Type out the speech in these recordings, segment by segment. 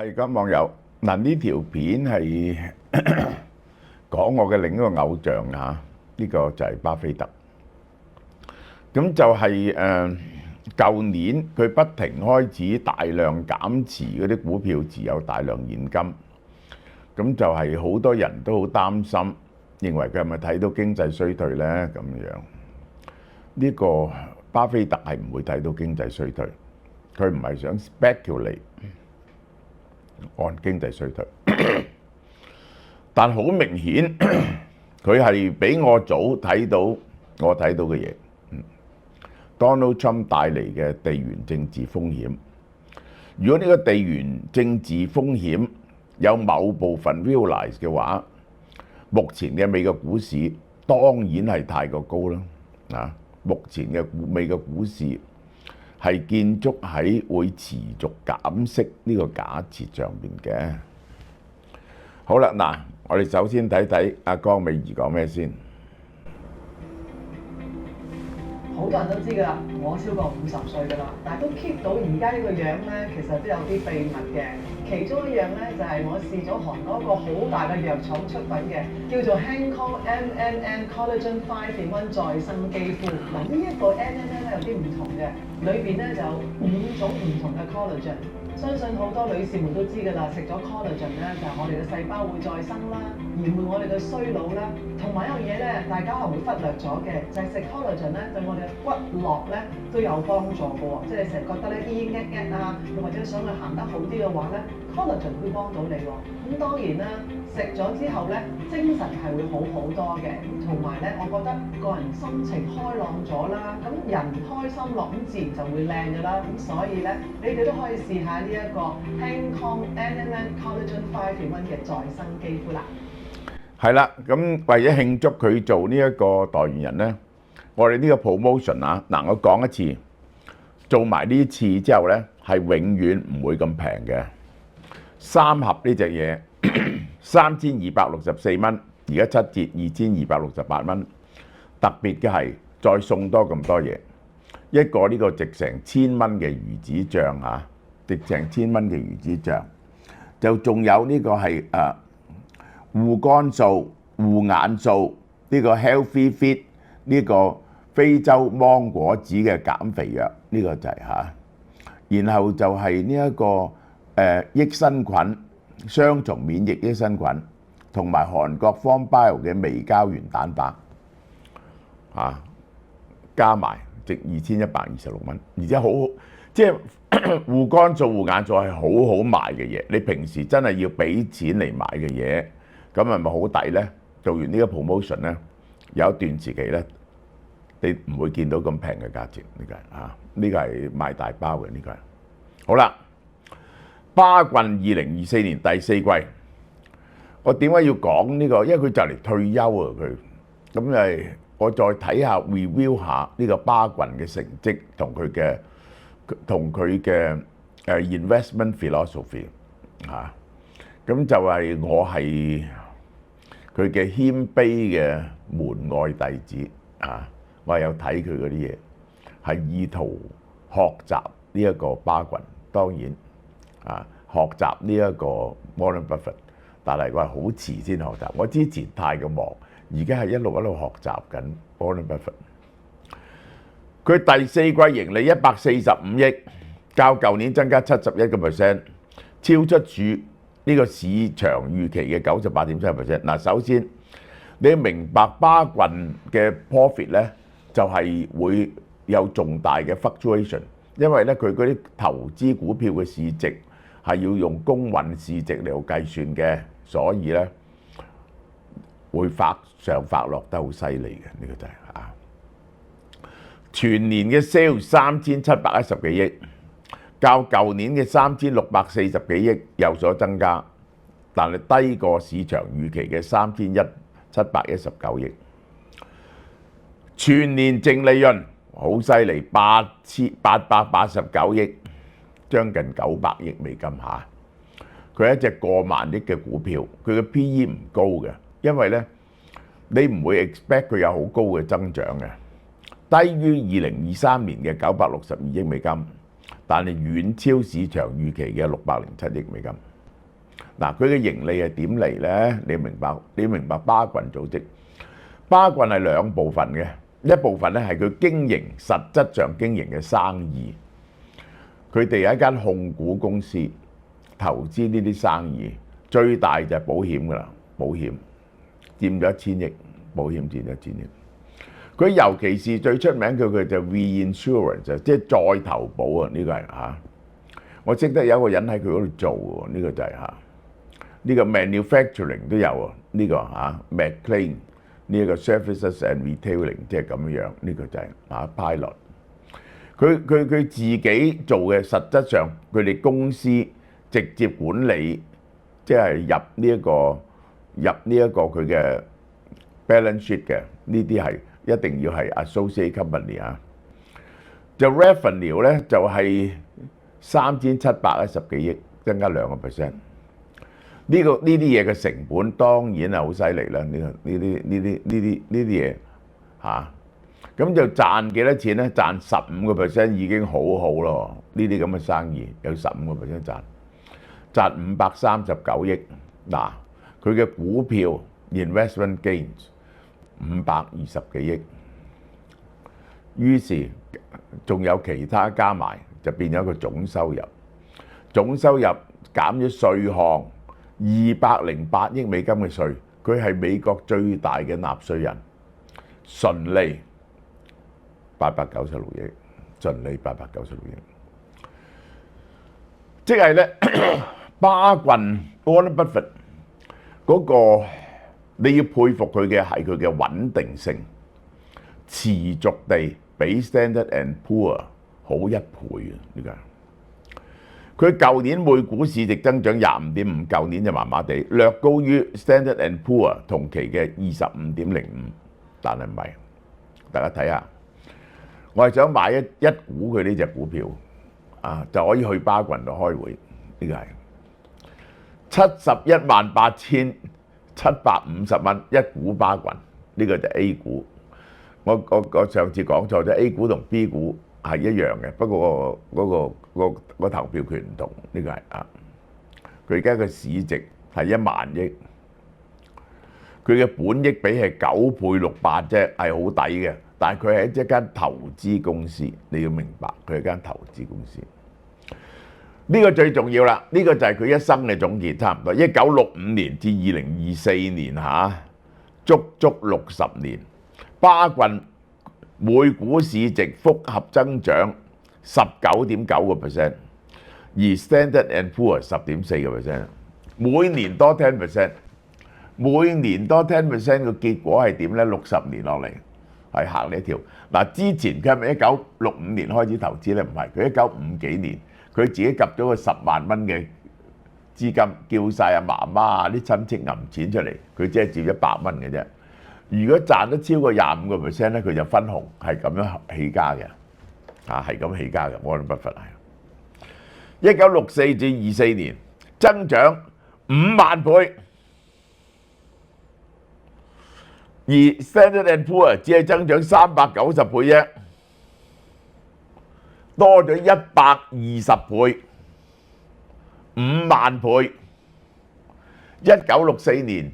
係咁，網友嗱，呢條片係講我嘅另一個偶像啊，呢個就係巴菲特。咁就係舊年佢不停開始大量減持嗰啲股票，持有大量現金。咁就係好多人都好擔心，認為佢係咪睇到經濟衰退呢？咁樣呢個巴菲特係唔會睇到經濟衰退，佢唔係想 speculate 按經濟衰退，但好明顯佢係比我早睇到我睇到嘅嘢。Donald Trump 帶嚟嘅地緣政治風險，如果呢個地緣政治風險有某部分 realize 嘅話，目前嘅美國股市當然係太過高啦。啊，目前嘅美國股市係建築喺會持續減息呢個假設上邊嘅。好啦，嗱，我哋首先睇睇阿江美儀講咩先。好多人都知㗎啦，我超過50歲㗎啦，但係都 keep 到而家呢個樣咧，其實都有啲秘密嘅。其中一樣咧就係我試咗韓國一個好大嘅藥廠出品嘅，叫做 Hancol MNN Collagen 5-in-1再生肌膚。嗱，呢一個 MNN 咧有啲唔同嘅，裏邊咧就有5種唔同嘅 collagen。相信好多女士們都知㗎啦，食咗 collagen 咧就係我哋嘅細胞會再生啦，延緩我哋嘅衰老啦。同埋一樣嘢咧，大家可能會忽略咗嘅，就係食 collagen 咧對我哋嘅骨骼咧都有幫助嘅喎。即係你成日覺得咧啲啊，又或者想佢行得好啲嘅話咧 ，collagen 會幫到你喎。咁當然啦，食咗之後咧，精神係會好好多嘅。同埋咧，我覺得個人心情開朗咗啦，咁人開心落，咁自然就會靚㗎啦。咁所以咧，你哋都可以試下呢一個 Hancol MNN Collagen 5-in-1嘅再生肌膚啦。係啦，咁為咗慶祝佢做呢一個代言人呢，我哋呢個 promotion 啊，嗱，我講一次，做埋呢次之後呢，係永遠唔會咁平嘅。3盒呢隻嘢3264蚊，而家7折2268蚊。特別嘅係再送多咁多嘢，一個呢個值成1000蚊嘅魚子醬啊，值成1000蚊嘅魚子醬，就仲有呢個係護肝素、護眼素，呢個 Healthy Fit， 呢個非洲芒果子嘅減肥藥，呢個就係嚇。然後就係呢一個益生菌、雙重免疫益生菌，同埋韓國方 Bio 嘅微膠原蛋白嚇，加埋值2126蚊，而且好即係護肝素、護眼素係好好賣嘅嘢，你平時真係要俾錢嚟買嘅嘢。咁係咪好抵呢？做完呢個 promotion 呢，有一段時期呢，你唔會見到咁平嘅價錢。呢個啊，呢個係賣大包嘅。呢個係好啦。巴郡2024年第4季，我點解要講呢個？因為佢就嚟退休啊！佢咁誒，我再睇下 review 下呢個巴郡嘅成績同佢嘅investment philosophy 嚇。咁就係我係佢嘅謙卑嘅門外弟子啊！我係有睇佢嗰啲嘢，係意圖學習呢一個巴郡，當然啊，學習呢一個 Warren Buffett， 但係我係好遲先學習。我之前太過忙，而家係一路學習緊 Warren Buffett。佢第4季盈利145億，較舊年增加71%，超出呢個市場預期嘅98.7%。嗱，首先你要明白巴郡嘅 profit 咧，就係會有重大嘅 fluctuation，因為咧佢嗰啲投資股票嘅市值係要用公允市值嚟計算嘅，所以咧會發上發落得好犀利嘅。呢個就係啊，全年嘅 sales 3710幾億。較舊年嘅3640幾億有所增加，但係低過市場預期嘅3719億。全年淨利潤好犀利，889億，將近900億美金嚇。佢係一隻過萬億嘅股票，佢嘅 PE 唔高嘅，因為咧你唔會 expect 佢有好高嘅增長嘅，低於2023年嘅962億美金。但係遠超市場預期嘅607億美金。嗱，佢嘅盈利係點嚟咧？你明白巴郡組織？巴郡係兩部分嘅，一部分咧係佢實質上經營嘅生意。佢哋有一間控股公司投資呢啲生意，最大就係保險㗎啦，保險佔咗1000億，保險佔咗1000億。佢尤其是最出名佢就 reinsurance， 即係再投保啊！呢個係嚇，我識得有一個人喺佢嗰度做喎，呢個就係嚇。呢個 manufacturing 都有啊，呢個嚇 McLean 呢一個 services and retailing 即係咁樣，呢個就係嚇 pilot。佢自己做嘅，實質上佢哋公司直接管理，即係入呢一個佢嘅 balance sheet 嘅，呢啲係一定要係 associate company 啊。就 revenue 咧就係3710幾億，增加2%。呢啲嘢嘅成本當然係好犀利啦！呢啲嘢嚇，咁就賺幾多錢咧？賺15%已經好好咯！呢啲咁嘅生意有15% 賺539億。嗱，佢嘅股票 investment gains 520幾億，於是仲有其他加埋就變咗個總收入。總收入減咗稅項208億美金嘅稅，佢係美國最大嘅納稅人，純利896億，純利896億，即係咧巴郡 Warren Buffett 嗰個你要佩服佢嘅係佢嘅穩定性，持續地比 Standard and Poor 好1倍啊！呢個佢舊年每股市值增長25.5%，舊年就麻麻地，略高於 Standard and Poor 同期嘅25.05%，但係唔係。大家睇下，我係想買一股佢呢隻股票啊，就可以去巴郡度開會。呢個係718750蚊一股巴郡，呢個就 A 股。我上次講錯咗 ，A 股同 B 股係一樣嘅，不過個投票權唔同，呢個係啊。佢而家嘅市值係1萬億，佢嘅本益比係9倍68啫，係好抵嘅。但係佢係一間投資公司，你要明白，佢係一間投資公司。呢個最重要啦，呢個就係佢一生嘅總結，差唔多1965年至2024年嚇，足足60年。巴郡每股市值複合增長19.9%，而 Standard and Poor 10.4%，每年多 10%， 每年多 10% 嘅結果係點咧？60年落嚟係行呢一條。嗱，之前佢係咪1965年開始投資咧？唔係，佢1950幾年，佢自己夾咗個10萬蚊嘅資金，叫晒阿媽媽啊啲親戚揞錢出嚟，佢只係接100蚊嘅啫。如果賺得超過25% 咧，佢就分紅，係咁樣起家嘅，係咁起家嘅。Warren Buffett係1964至24年增長5萬倍，而 Standard and Poor 只係增長390倍啫，多咗120倍，5萬倍。1964年。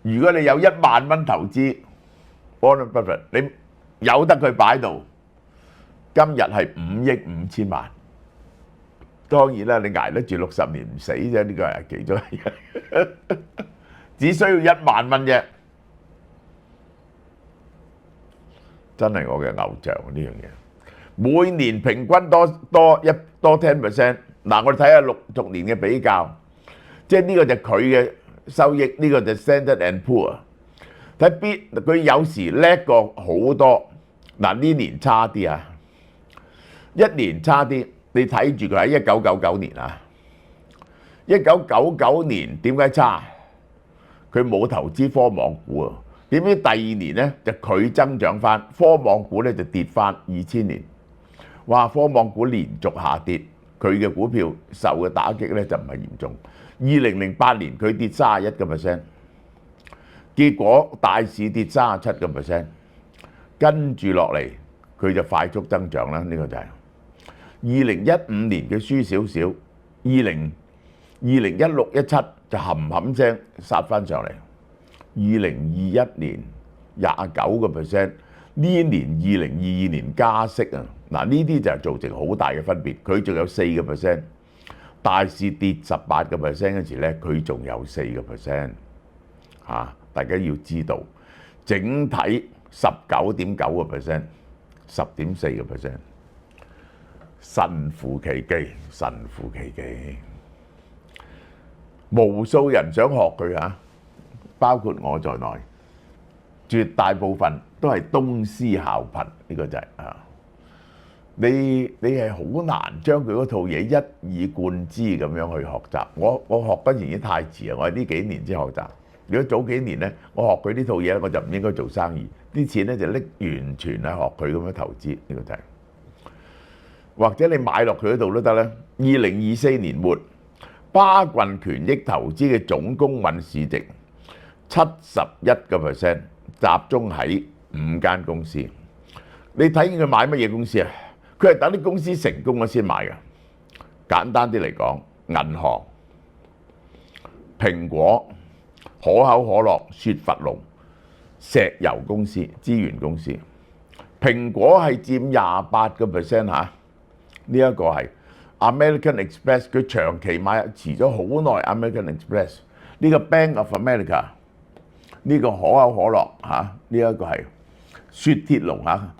如果你有1萬蚊投資 ，Warren Buffett， 你有得佢擺度，今日係5億5千萬。當然啦，你捱得住60年唔死啫，呢個係其中一樣。只需要1萬蚊啫，真係我嘅偶像呢樣嘢。每年平均多 10%。嗱，我哋睇下60年嘅比較，即係呢個就佢嘅收益，呢個就 Standard and Poor。睇邊佢有時叻過好多，嗱呢年差啲啊，一年差啲，你睇住佢喺1999年啊，1999年點解差？佢冇投資科網股啊，點知第二年咧就佢增長翻，科網股咧就跌翻。2000年，哇！科網股連續下跌，佢嘅股票受嘅打擊咧就唔係嚴重。2008年佢跌31%，結果大市跌37%，跟住落嚟佢就快速增長啦。呢個就係2015年佢輸少少，2016、17就冚聲殺翻上嚟。2021年29%，呢年2022年加息啊！嗱，呢啲就係造成好大嘅分別。佢仲有4%，大市跌18%嗰時咧，佢仲有4%。大家要知道，整體19.9%，10.4%，神乎其技，神乎其技。無數人想學佢嚇，包括我在內，絕大部分都係東施效顰，呢個就係你係好難將佢嗰套嘢一以貫之咁樣去學習。我學嗰時已經太遲啊！我係呢幾年先學習。如果早幾年咧，我學佢呢套嘢，我就唔應該做生意。啲錢咧就拎完全係學佢咁樣投資，呢個就係。或者你買落佢嗰度都得咧。2024年末，巴郡權益投資嘅總公允市值71%，集中喺5間公司。你睇見佢買乜嘢公司啊？佢係等啲公司成功咗先買嘅。簡單啲嚟講，銀行、蘋果、可口可樂、雪佛龍、石油公司、資源公司。蘋果係佔28%嚇，呢一個係 American Express， 佢長期買遲咗好耐。American Express 呢個 Bank of America， 呢個可口可樂嚇，呢一個係雪鐵龍嚇，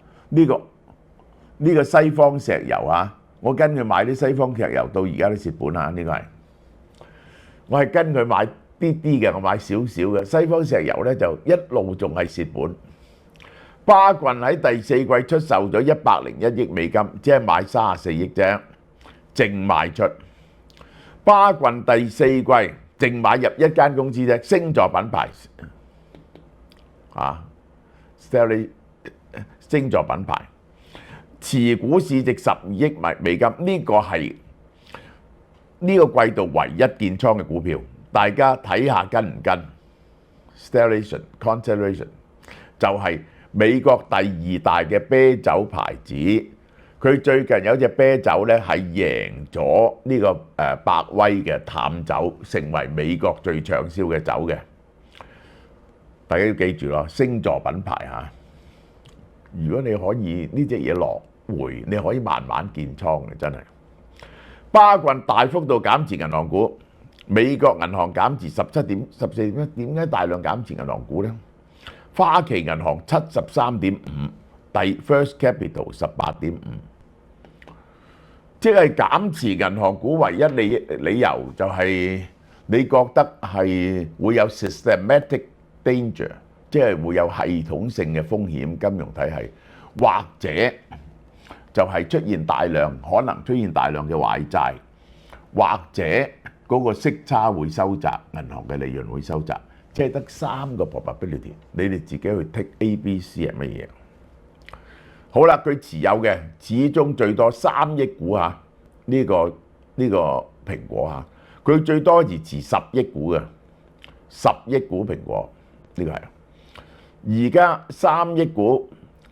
呢個西方石油嚇，我跟佢買啲西方石油到而家都蝕本嚇，呢個係我係跟佢買啲嘅，我買少少嘅西方石油咧就一路仲係蝕本。巴郡喺第4季出售咗101億美金，即係買34億啫，淨賣出。巴郡第4季淨買入1間公司啫，星座品牌Stellantis 星座品牌，持股市值12億美金，呢個係呢個季度唯一建倉嘅股票。大家睇下跟唔跟 Constellation 就係美國第2大嘅啤酒牌子。佢最近有隻啤酒咧係贏咗呢個百威嘅淡酒，成為美國最暢銷嘅酒嘅。大家要記住咯，星座品牌嚇。如果你可以呢隻嘢落回，你可以慢慢建倉嘅，真係。巴郡大幅度減持銀行股，美國銀行減持14.1%，點解大量減持銀行股呢？花旗銀行73.5%，第 First Capital 18.5%，即係減持銀行股唯一理由就係你覺得係會有 systematic danger， 即係會有系統性嘅風險金融體系，或者就係可能出現大量嘅壞債，或者嗰個息差會收窄，銀行嘅利潤會收窄，即係得3個 probability， 你哋自己去 take A、B、C 係乜嘢？好啦，佢持有嘅始終最多3億股嚇，呢個蘋果嚇，佢最多持10億股嘅，10億股蘋果呢個係。而家3億股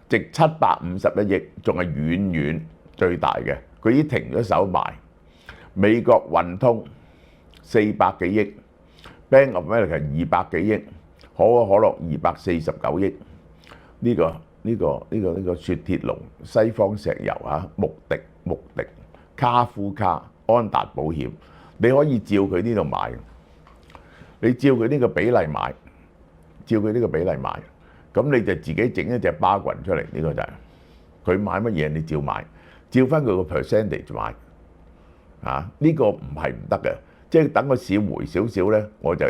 值751億，仲係遠遠最大嘅。佢已經停咗手賣。美國運通400幾億 ，Bank of America 200幾億，可口可樂249億。呢個雪鐵龍、西方石油嚇、穆迪、卡夫卡、安達保險，你可以照佢呢度買，你照佢呢個比例買，咁你就自己整一隻巴郡出嚟，呢個就係佢買乜嘢你照買，照翻佢個 percentage 買，呢個唔係唔得嘅，即係等個市回少少咧，我就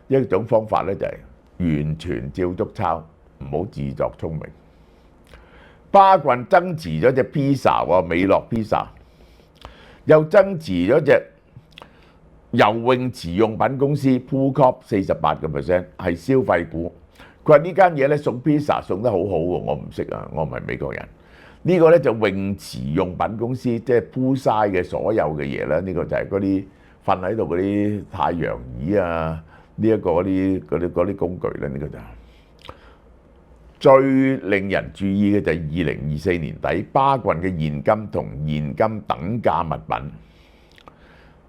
一種方法咧就係完全照足抄，唔好自作聰明。巴郡增持咗隻 pizza 喎，美樂 pizza， 又增持咗隻游泳池用品公司 Pool Corp 48%， 係消費股。佢話呢間嘢咧送 pizza 送得好好喎，我唔識啊，我唔係美國人。呢個咧就泳池用品公司，即係 poolside 嘅所有嘅嘢啦。呢個就係嗰啲瞓喺度嗰啲太陽椅啊，呢一個嗰啲工具咧，呢個就係。最令人注意嘅就係2024年底巴郡嘅現金同現金等價物品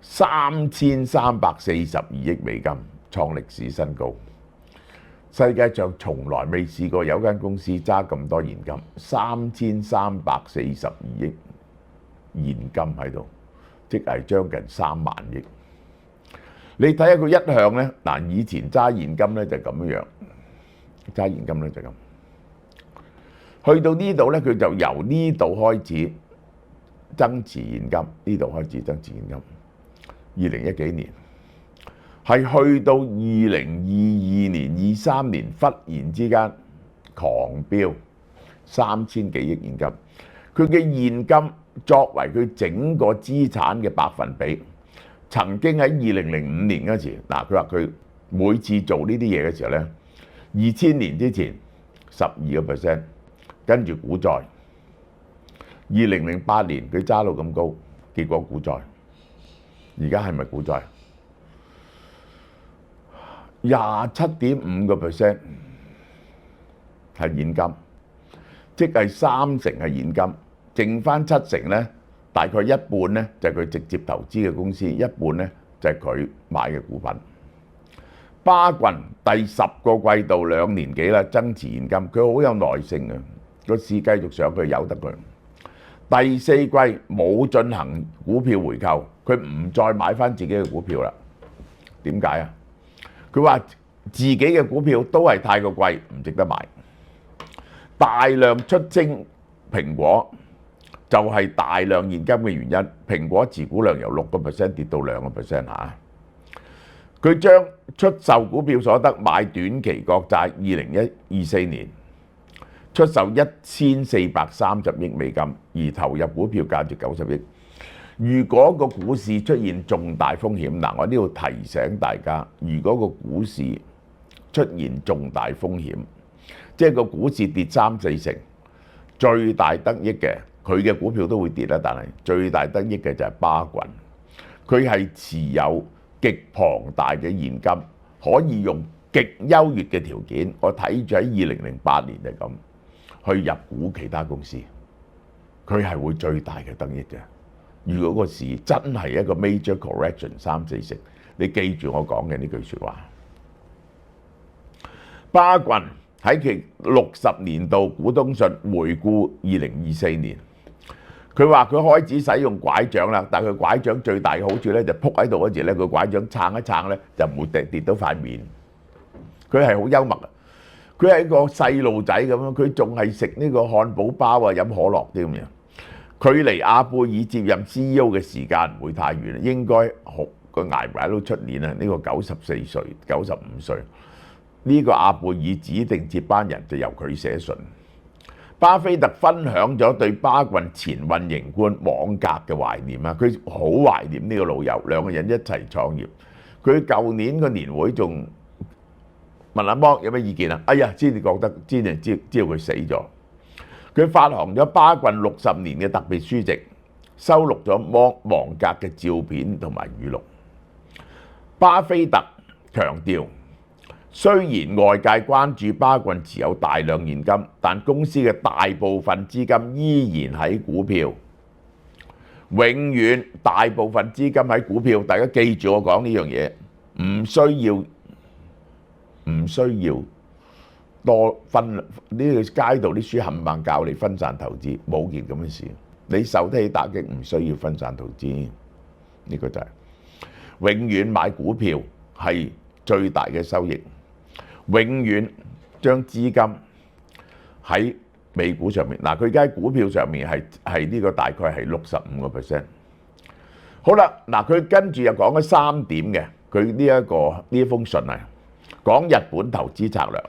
3342億美金，創歷史新高。世界上從來未試過有間公司揸咁多現金，3342億現金喺度，即係將近3萬億。你睇下佢一向呢，嗱，以前揸現金呢就咁樣，揸現金呢就咁。去到呢度呢，佢就由呢度開始增持現金，呢度開始增持現金。2010幾年係去到2022年、23年，忽然之間狂飆3000幾億現金。佢嘅現金作為佢整個資產嘅百分比，曾經喺2005年嗰時，嗱，佢話佢每次做呢啲嘢嘅時候呢，2000年之前12%，跟住股災。2008年佢揸到咁高，結果股災。而家係咪股災？27.5% 係現金，即係30%係現金，剩翻70%呢，大概一半呢就係佢直接投資嘅公司，一半呢就係佢買嘅股份。巴郡第10個季度2年幾啦，增持現金，佢好有耐性嘅，個市繼續上去由得佢。第4季冇進行股票回購，佢唔再買翻自己嘅股票啦。點解啊？佢話自己嘅股票都係太過貴，唔值得買。大量出清蘋果就係大量現金嘅原因。蘋果持股量由6% 跌到2% 嚇。佢將出售股票所得買短期國債，2024年出售1430億美金，而投入股票價值90億。如果個股市出現重大風險，嗱，我呢度提醒大家，如果個股市出現重大風險，即係個股市跌3-4成，最大得益嘅，佢嘅股票都會跌啦，但係最大得益嘅就係巴郡，佢係持有極龐大嘅現金，可以用極優越嘅條件，我睇住喺2008年就咁去入股其他公司，佢係會最大嘅得益嘅。如果個市真係一個 major correction 3-4成，你記住我講嘅呢句説話。巴郡喺其60年度股東信回顧2024年，佢話佢開始使用拐杖啦，但係佢拐杖最大嘅好處咧就仆喺度嗰時咧，佢拐杖撐一撐咧就唔會跌到塊面。佢係好幽默啊！佢係一個細路仔咁樣，佢仲係食呢個漢堡包啊、飲可樂啲咁樣。距離阿貝爾接任 CEO 嘅時間唔會太遠，應該佢捱唔捱到出年啊？呢個94歲、95歲，呢個阿貝爾指定接班人就由佢寫信。巴菲特分享咗對巴郡前運營官網格嘅懷念啊！佢好懷念呢個老友，兩個人一齊創業。佢舊年個年會仲問阿芒有咩意見啊？哎呀，先至覺得知道佢死咗。佢發行咗巴郡60年嘅特別書籍，收錄咗芒格嘅照片同埋語錄。巴菲特強調，雖然外界關注巴郡持有大量現金，但公司嘅大部分資金依然喺股票。永遠大部分資金喺股票，大家記住我講呢樣嘢，唔需要多分。呢個街道啲書冚唪唥教你分散投資，冇件咁嘅事。你受得起打擊，唔需要分散投資。呢個就係永遠買股票係最大嘅收益。永遠將資金喺美股上面。嗱，佢而家喺股票上面係呢個大概係65%。好啦，嗱，佢跟住又講咗3點嘅，佢呢一封信啊，講日本投資策略。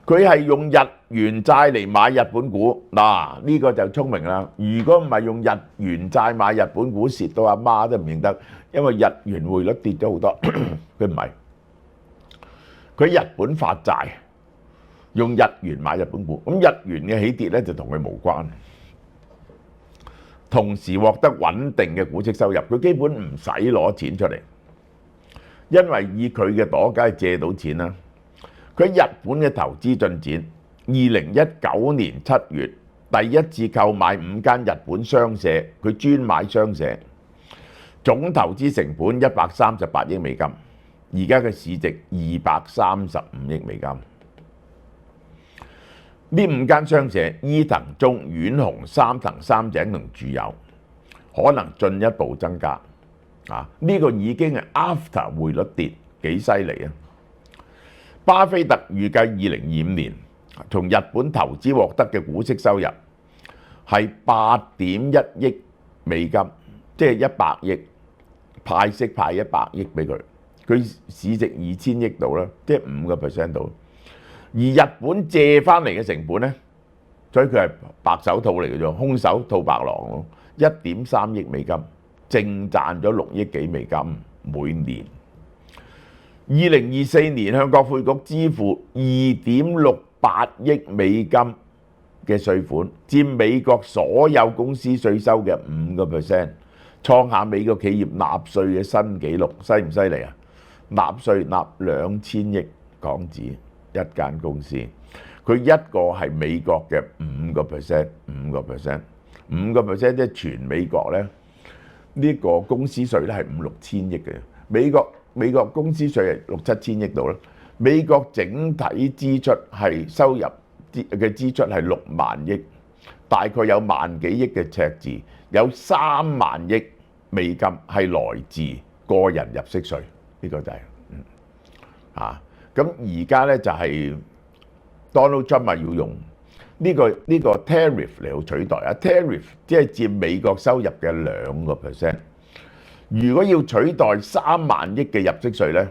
佢係用日元債嚟買日本股，嗱，呢個就聰明啦。如果唔係用日元債買日本股，蝕到阿媽都唔認得，因為日元匯率跌咗好多。佢唔係，佢喺日本發債，用日元買日本股。咁日元嘅起跌咧就同佢無關，同時獲得穩定嘅股息收入。佢基本唔使攞錢出嚟，因為以佢嘅朵梗係借到錢啦。佢喺日本嘅投資進展，2019年7月第一次購買5間日本商社，佢專買商社，總投資成本138億美金，而家嘅市值235億美金。呢5間商社伊藤忠、丸紅、三藤、三井同住友可能進一步增加。呢個已經係 after 匯率跌幾犀利啊！巴菲特預計2025年從日本投資獲得嘅股息收入係8.1億美金，即係100億，派息派100億俾佢，佢市值2000億度啦，即係5% 度。而日本借翻嚟嘅成本呢，所以佢係白手套嚟嘅啫，空手套白狼咯，1.3億美金，淨賺咗6億幾美金每年。2024年向國會局支付2.68億美金嘅稅款，佔美國所有公司稅收嘅5%，創下美國企業納稅嘅新紀錄，犀唔犀利啊？納稅納2000億港紙一間公司，佢一個係美國嘅5%，5%，即係全美國咧呢個公司稅咧係5-6千億嘅。美國公司稅係6-7千億度啦。美國整體支出係收入嘅支出係6萬億，大概有萬幾億嘅赤字，有3萬億美金係來自個人入息稅，呢個就係咁而家咧就係 Donald Trump 咪要用呢個 tariff 嚟取代啊 ，tariff 即係佔美國收入嘅2%。如果要取代3萬億嘅入息稅咧，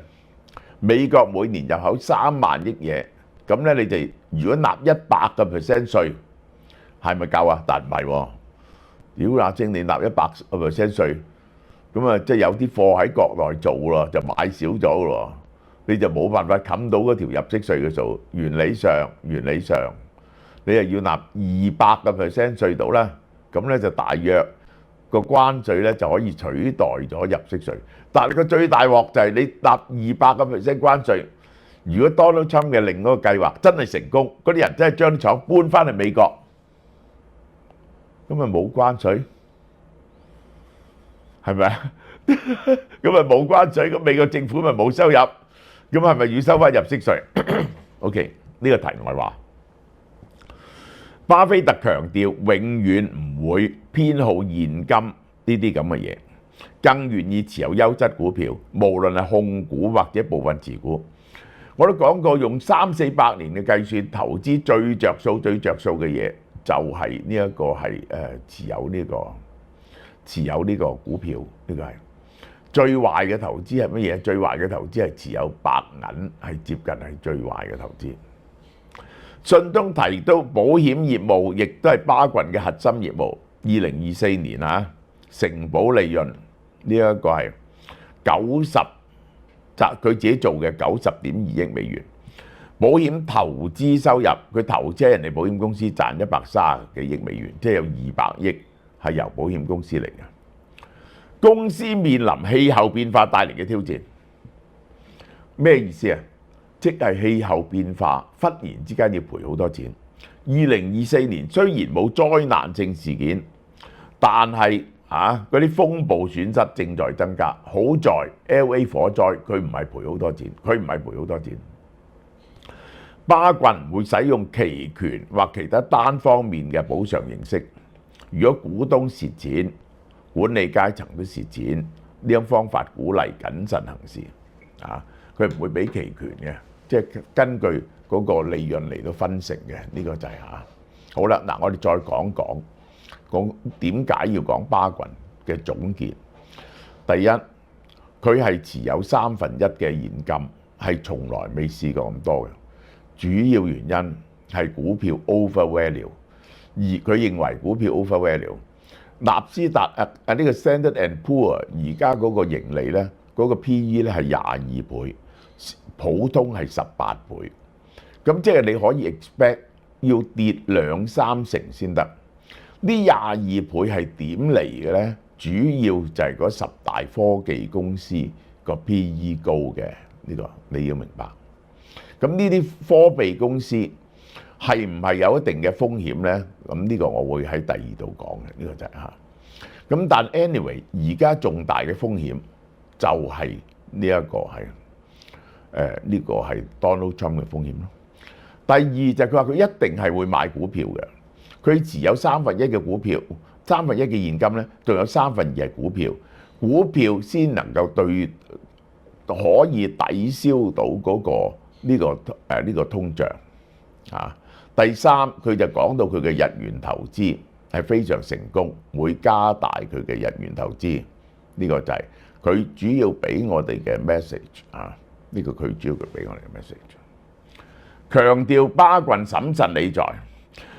美國每年入口3萬億嘢，咁咧你哋如果納100% 稅，係咪夠啊？但唔係喎，屌阿晶你納100% 稅，咁啊即係有啲貨喺國內做咯，就買少咗咯。你就冇辦法冚到嗰條入息稅嘅數，原理上你又要納200% 稅到啦，咁咧就大約個關稅咧就可以取代咗入息稅。但係個最大鑊就係你納200% 關稅，如果 Donald Trump 嘅另一個計劃真係成功，嗰啲人真係將啲廠搬翻去美國，咁咪冇關稅，係咪啊？咁咪冇關稅，咁美國政府咪冇收入。咁係咪要收翻入息稅？OK， 呢個題外話。巴菲特強調永遠唔會偏好現金呢啲咁嘅嘢，更願意持有優質股票，無論係控股或者部分持股。我都講過，用300-400年嘅計算，投資最着數嘅嘢就係呢一個係持有呢個股票，呢個係。最壞嘅投資係乜嘢？最壞嘅投資係持有白銀，係接近係最壞嘅投資。信中提到保險業務亦都係巴郡嘅核心業務。2024年承保利潤呢一個係佢自己做嘅90.2億美元。保險投資收入，佢投資喺人哋保險公司賺130幾億美元，即係有200億係由保險公司嚟嘅。公司面臨氣候變化帶嚟嘅挑戰，咩意思啊？即係氣候變化忽然之間要賠好多錢。2024年雖然冇災難性事件，但係嗰啲風暴損失正在增加。好在 LA 火災佢唔係賠好多錢，巴郡會使用期權或其他單方面嘅補償形式。如果股東蝕錢，管理階層都蝕錢，呢種方法鼓勵謹慎行事。佢唔會俾期權嘅，即係根據嗰個利潤嚟到分成嘅。呢個就係好啦。嗱，我哋再講點解要講巴郡嘅總結。第一，佢係持有1/3嘅現金，係從來未試過咁多嘅。主要原因係股票 overvalue， 而佢認為股票 overvalue。納斯達呢個 Standard and Poor 而家嗰個盈利咧，嗰個 PE 咧係22倍，普通係18倍。咁即係你可以 expect 要跌2-3成先得。呢22倍係點嚟嘅咧？主要就係嗰10大科技公司個 PE 高嘅，呢個你要明白。咁呢啲科技公司係唔係有一定嘅風險咧？咁呢個我會喺第2度講嘅，呢個就係咁但 anyway， 而家重大嘅風險就係呢一個係呢個係 Donald Trump 嘅風險咯。第二就係佢話佢一定係會買股票嘅，佢持有1/3嘅股票，1/3嘅現金咧，仲有2/3係股票，股票先能夠可以抵消到嗰個呢個通脹啊。第三，佢就講到佢嘅日元投資係非常成功，會加大佢嘅日元投資。呢個就係佢主要俾我哋嘅 message 啊。呢個佢主要俾我哋嘅 message。強調巴郡審慎理財，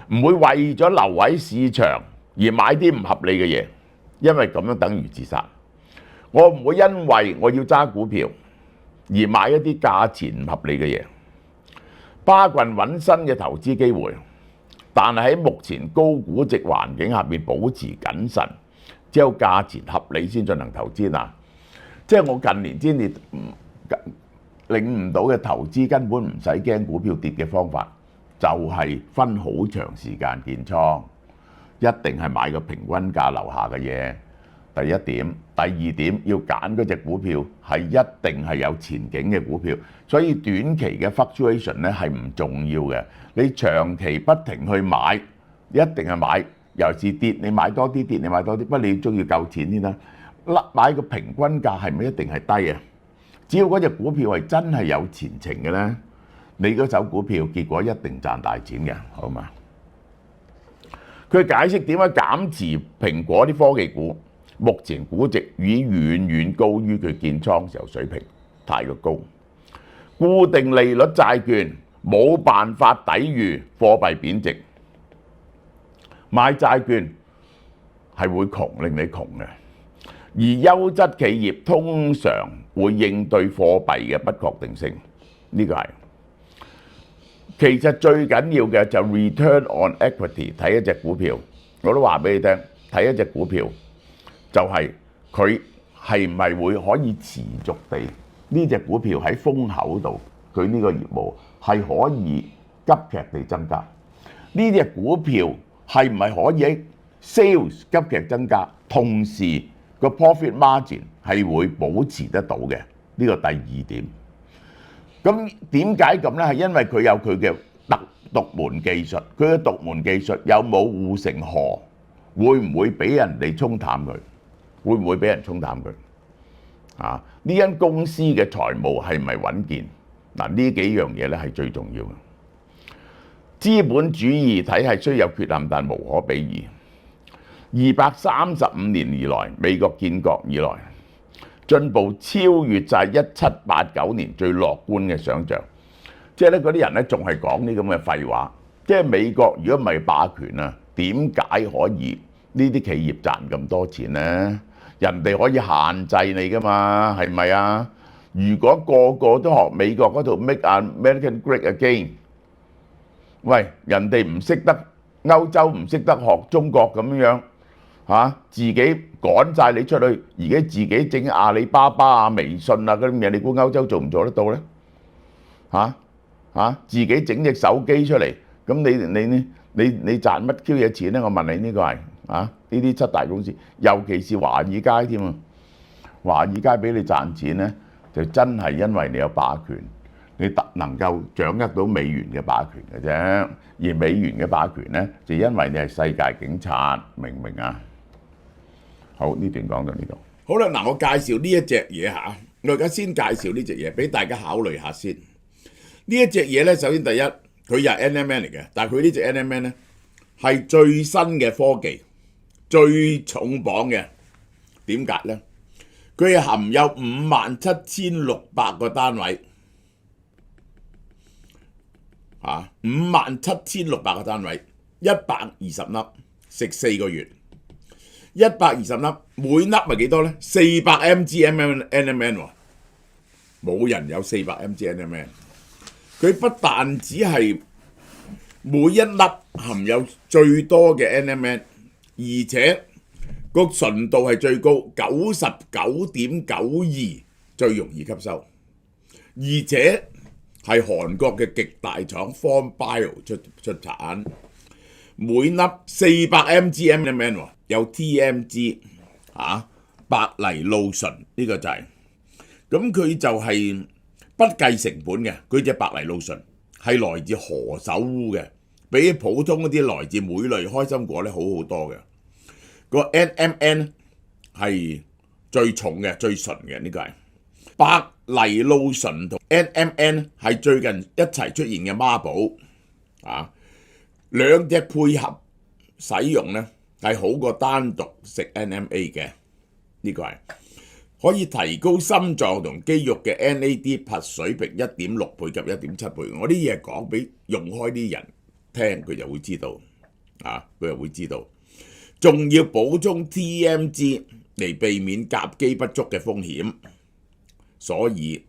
唔會為咗留喺市場而買啲唔合理嘅嘢，因為咁樣等於自殺。我唔會因為我要揸股票而買一啲價錢唔合理嘅嘢。巴郡揾新嘅投資機會，但係喺目前高估值環境下面保持謹慎，只有價錢合理先進行投資嗱。即係我近年先至領悟到嘅投資根本唔使驚股票跌嘅方法，就係分好長時間建倉，一定係買個平均價樓下嘅嘢。第一點，第二點要揀嗰隻股票係一定係有前景嘅股票，所以短期嘅 fluctuation 咧係唔重要嘅。你長期不停去買，一定係買，尤其是跌你買多啲，跌你買多啲，不過你都要夠錢先啦。買個平均價係咪一定係低啊？只要嗰隻股票係真係有前程嘅咧，你嗰手股票結果一定賺大錢嘅，好嘛？佢解釋點解減持蘋果啲科技股，目前估值已遠遠高於佢建倉時候水平，太過高。固定利率債券冇辦法抵禦貨幣貶值，買債券係會窮，令你窮嘅。而優質企業通常會應對貨幣嘅不確定性，呢個係其實最緊要嘅就 return on equity。睇一隻股票，我都話俾你聽，睇一隻股票就係佢係唔係會可以持續地呢隻股票喺風口度，佢呢個業務係可以急劇地增加。呢隻股票係唔係可以喺 sales 急劇增加，同時個 profit margin 係會保持得到嘅，呢個第二點。咁點解咁呢？係因為佢有佢嘅獨門技術，佢嘅獨門技術有冇護城河？會唔會俾人哋沖淡佢？會唔會俾人沖淡佢？啊！呢間公司嘅財務係咪穩健？嗱，呢幾樣嘢咧係最重要嘅。資本主義體系雖有缺陷，但無可比擬。235年以來，美國建國以來，進步超越晒1789年最樂觀嘅想像。即係咧，嗰啲人咧仲係講呢咁嘅廢話。即係美國如果唔係霸權啊，點解可以呢啲企業賺咁多錢呢？人哋可以限制你噶嘛，係咪啊？如果個個都學美國嗰套 Make America Great Again， 喂，人哋唔識得歐洲，唔識得學中國咁樣自己趕晒你出去，而家自己整阿里巴巴啊、微信啊嗰啲嘢，你估歐洲做唔做得到呢？自己整隻手機出嚟，咁你賺乜 Q 嘢錢呢？我問你，呢個係呢啲七大公司，尤其是華爾街添啊！華爾街俾你賺錢呢，就真係因為你有霸權，你能夠掌握到美元嘅霸權嘅啫。而美元嘅霸權呢，就因為你係世界警察，明唔明啊？好，呢段講到呢度。好啦，嗱，我介紹呢一隻嘢嚇，我而家先介紹呢隻嘢俾大家考慮下先。呢一隻嘢咧，首先第一，佢又係 NMN 嚟嘅，但係佢呢隻 NMN 咧係最新嘅科技，最重磅嘅。點解咧？佢係含有57,600個單位，57,600個單位，120粒，食4個月，120粒，每粒係幾多咧？400 mg NMN 喎，冇人有400 mg NMN。佢不但只係每一粒含有最多嘅 NMN， 而且個純度係最高，99.92%，最容易吸收，而且係韓國嘅極大廠 Form Bio 出產，每粒400 mg NMN 喎，有 TMG，白藜蘆醇呢個就係、咁佢就係不計成本嘅，佢隻白藜蘆醇係來自何首烏嘅，比普通嗰啲來自莓類開心果咧好好多嘅。個 NMN 係最重嘅、最純嘅，呢個係白藜蘆醇同 NMN 係最近一齊出現嘅孖寶兩隻配合使用咧係好過單獨食 NMA 嘅，呢個係可以提高心臟同肌肉嘅 NAD+ 水平1.6倍及1.7倍。我啲嘢講俾用開啲人聽，佢就會知道佢就會知道。仲要補充 TMG 嚟避免鉀肌不足嘅風險，所以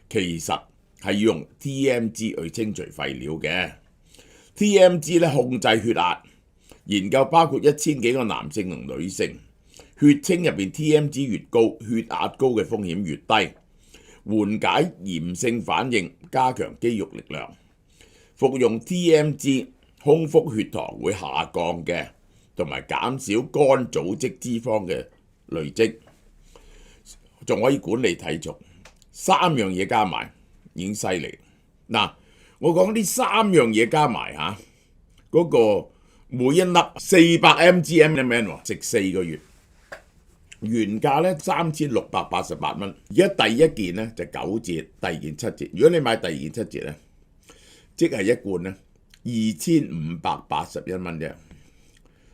其實係要用 TMG 去清除廢料嘅。TMG 咧控制血壓，研究包括1000幾個男性同女性，血清入邊 TMG 越高，血壓高嘅風險越低，緩解炎性反應，加強肌肉力量。服用 TMG， 空腹血糖會下降嘅，同埋減少肝組織脂肪嘅累積，仲可以管理體重。3樣嘢加埋已經犀利。嗱，我講呢3樣嘢加埋嗰個每一粒400mg/ml 食4個月，原價咧3688蚊，而家第一件咧就9折，第二件7折。如果你買第二件7折咧，即係一罐咧2581蚊啫，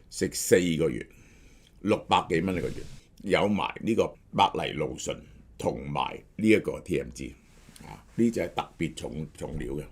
食4個月，600幾蚊一個月，有埋呢個白藜蘆醇同埋呢一個 TMG，呢就係特別重料嘅。